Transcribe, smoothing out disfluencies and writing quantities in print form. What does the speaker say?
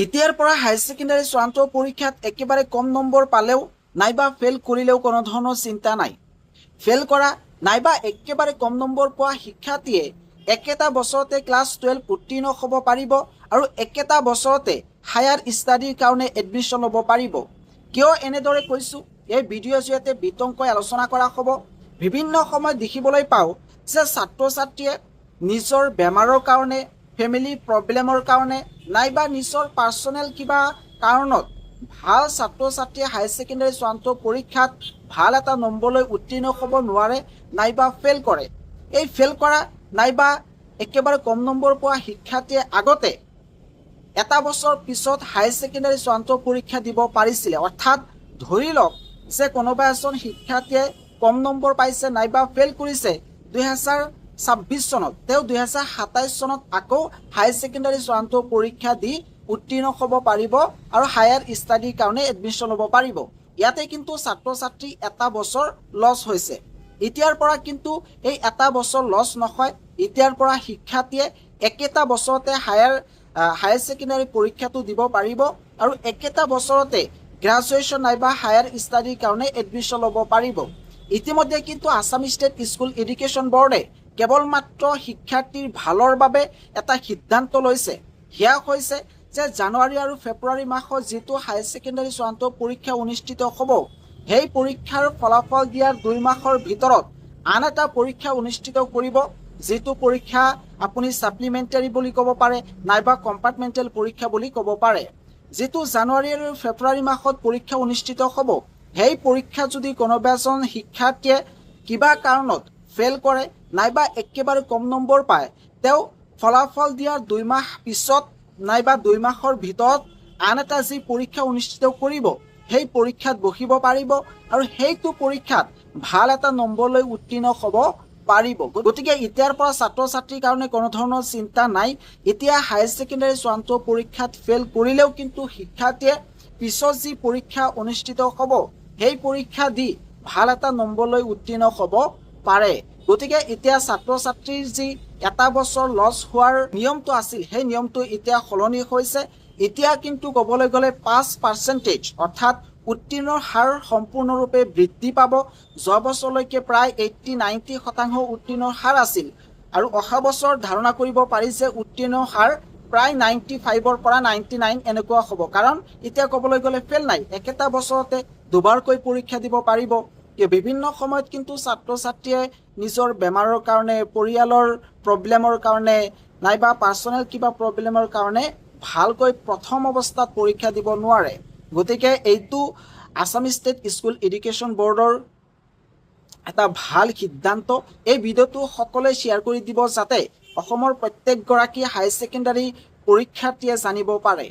এতিয়াৰ পৰা higher secondary চূড়ান্ত পৰীক্ষাত একেবাৰে কম নম্বৰ পালেও নাইবা ফেল কৰিলেও কোনো ধৰণৰ চিন্তা নাই। ফেল কৰা নাইবা একেবাৰে কম নম্বৰ পোৱা শিক্ষাৰ্থীয়ে একেটা বছৰতে ক্লাছ 12 উত্তীৰ্ণ হ'ব পাৰিব আৰু একেটা বছৰতে হায়াৰ ষ্টাডিৰ কাৰণে এডমিশ্যন ল'ব পাৰিব। কিয় এনেদৰে কৈছোঁ, এই ভিডিঅ'ৰ জৰিয়তে বিতংকৈ আলোচনা কৰা হ'ব। বিভিন্ন সময়ত দেখিবলৈ পাওঁ যে ছাত্ৰ ছাত্ৰীয়ে নিজৰ বেমাৰৰ কাৰণে, ফেমিলি প্ৰব্লেমৰ কাৰণে নাইবা নিজৰ পাৰ্চনেল কিবা কাৰণত ভাল ছাত্ৰ ছাত্ৰীয়ে হায়াৰ ছেকেণ্ডাৰী চূড়ান্ত পৰীক্ষাত ভাল এটা নম্বৰলৈ উত্তীৰ্ণ হ'ব নোৱাৰে নাইবা ফেল কৰে। এই ফেল কৰা নাইবা একেবাৰে কম নম্বৰ পোৱা শিক্ষাৰ্থীয়ে আগতে এটা বছৰ পিছত হায়াৰ ছেকেণ্ডাৰী চূড়ান্ত পৰীক্ষা দিব পাৰিছিলে। অৰ্থাৎ ধৰি লওক যে কোনোবা এজন শিক্ষাৰ্থীয়ে কম নম্বৰ পাইছে নাইবা ফেল কৰিছে 2026 চনত, তেওঁ 2027 চনত আকৌ হায়াৰ ছেকেণ্ডাৰী চূড়ান্ত পৰীক্ষা দি উত্তীৰ্ণ হ'ব পাৰিব আৰু হায়াৰ ষ্টাডিৰ কাৰণে এডমিশ্যন ল'ব পাৰিব। ইয়াতে কিন্তু ছাত্ৰ ছাত্ৰী এটা বছৰ লছ হৈছে। এতিয়াৰ পৰা কিন্তু এই এটা বছৰ লছ নহয়। এতিয়াৰ পৰা শিক্ষাৰ্থীয়ে একেটা বছৰতে হায়াৰ ছেকেণ্ডাৰী পৰীক্ষাটো দিব পাৰিব আৰু একেটা বছৰতে গ্ৰাজুৱেশ্যন নাইবা হায়াৰ ষ্টাডিৰ কাৰণে এডমিশ্যন ল'ব পাৰিব। ইতিমধ্যে কিন্তু আছাম ষ্টেট স্কুল এডুকেশ্যন বৰ্ডে কেৱল মাত্ৰ শিক্ষাৰ্থীৰ ভালৰ বাবে এটা সিদ্ধান্ত লৈছে। সেয়া হৈছে যে জানুৱাৰী আৰু ফেব্ৰুৱাৰী মাহত যিটো হায়াৰ ছেকেণ্ডাৰী চূড়ান্ত পৰীক্ষা অনুষ্ঠিত হ'ব, সেই পৰীক্ষাৰ ফলাফল দিয়াৰ 2 মাহৰ ভিতৰত আন এটা পৰীক্ষা অনুষ্ঠিত কৰিব, যিটো পৰীক্ষা আপুনি ছাপ্লিমেণ্টাৰী বুলি ক'ব পাৰে নাইবা কম্পাৰ্টমেণ্টেল পৰীক্ষা বুলি ক'ব পাৰে। যিটো জানুৱাৰী আৰু ফেব্ৰুৱাৰী মাহত পৰীক্ষা অনুষ্ঠিত হ'ব, সেই পৰীক্ষা যদি কোনোবা এজন শিক্ষাৰ্থীয়ে কিবা কাৰণত ফেল কৰে নাইবা একেবাৰে কম নম্বৰ পায়, তেওঁ ফলাফল দিয়াৰ 2 মাহ পিছত নাইবা 2 মাহৰ ভিতৰত আন এটা যি পৰীক্ষা অনুষ্ঠিত কৰিব, সেই পৰীক্ষাত বহিব পাৰিব আৰু সেইটো পৰীক্ষাত ভাল এটা নম্বৰলৈ উত্তীৰ্ণ হ'ব পাৰিব। গতিকে এতিয়াৰ পৰা ছাত্ৰ ছাত্ৰীৰ কাৰণে কোনো ধৰণৰ চিন্তা নাই। এতিয়া হায়াৰ ছেকেণ্ডাৰী চূড়ান্ত পৰীক্ষাত ফেল কৰিলেও কিন্তু শিক্ষাৰ্থীয়ে পিছত যি পৰীক্ষা অনুষ্ঠিত হ'ব, সেই পৰীক্ষা দি ভাল এটা নম্বৰলৈ উত্তীৰ্ণ হ'ব পাৰে। গতিকে এতিয়া ছাত্ৰ ছাত্ৰীৰ যি এটা বছৰ লছ হোৱাৰ নিয়মটো আছিল, সেই নিয়মটো এতিয়া সলনি হৈছে। এতিয়া কিন্তু ক'বলৈ গ'লে 5% অৰ্থাৎ উত্তীৰ্ণৰ হাৰ সম্পূৰ্ণৰূপে বৃদ্ধি পাব। যোৱা বছৰলৈকে প্ৰায় 80-90% উত্তীৰ্ণৰ হাৰ আছিল আৰু অহা বছৰ ধাৰণা কৰিব পাৰি যে উত্তীৰ্ণৰ হাৰ প্ৰায় 95ৰ পৰা 99 এনেকুৱা হ'ব। কাৰণ এতিয়া ক'বলৈ গ'লে ফেল নাই, একেটা বছৰতে দুবাৰকৈ পৰীক্ষা দিব পাৰিব। বিভিন্ন সময়ত কিন্তু ছাত্ৰ ছাত্ৰীয়ে নিজৰ বেমাৰৰ কাৰণে, পৰিয়ালৰ প্ৰব্লেমৰ কাৰণে নাইবা পাৰ্চনেল কিবা প্ৰব্লেমৰ কাৰণে ভালকৈ প্ৰথম অৱস্থাত পৰীক্ষা দিব নোৱাৰে। গতিকে এইটো আছাম ষ্টেট স্কুল এডুকেশ্যন বৰ্ডৰ এটা ভাল সিদ্ধান্ত। এই ভিডিঅ'টো সকলোৱে শ্বেয়াৰ কৰি দিব যাতে অসমৰ প্ৰত্যেকগৰাকী হায়াৰ ছেকেণ্ডাৰী পৰীক্ষাৰ্থীয়ে জানিব পাৰে।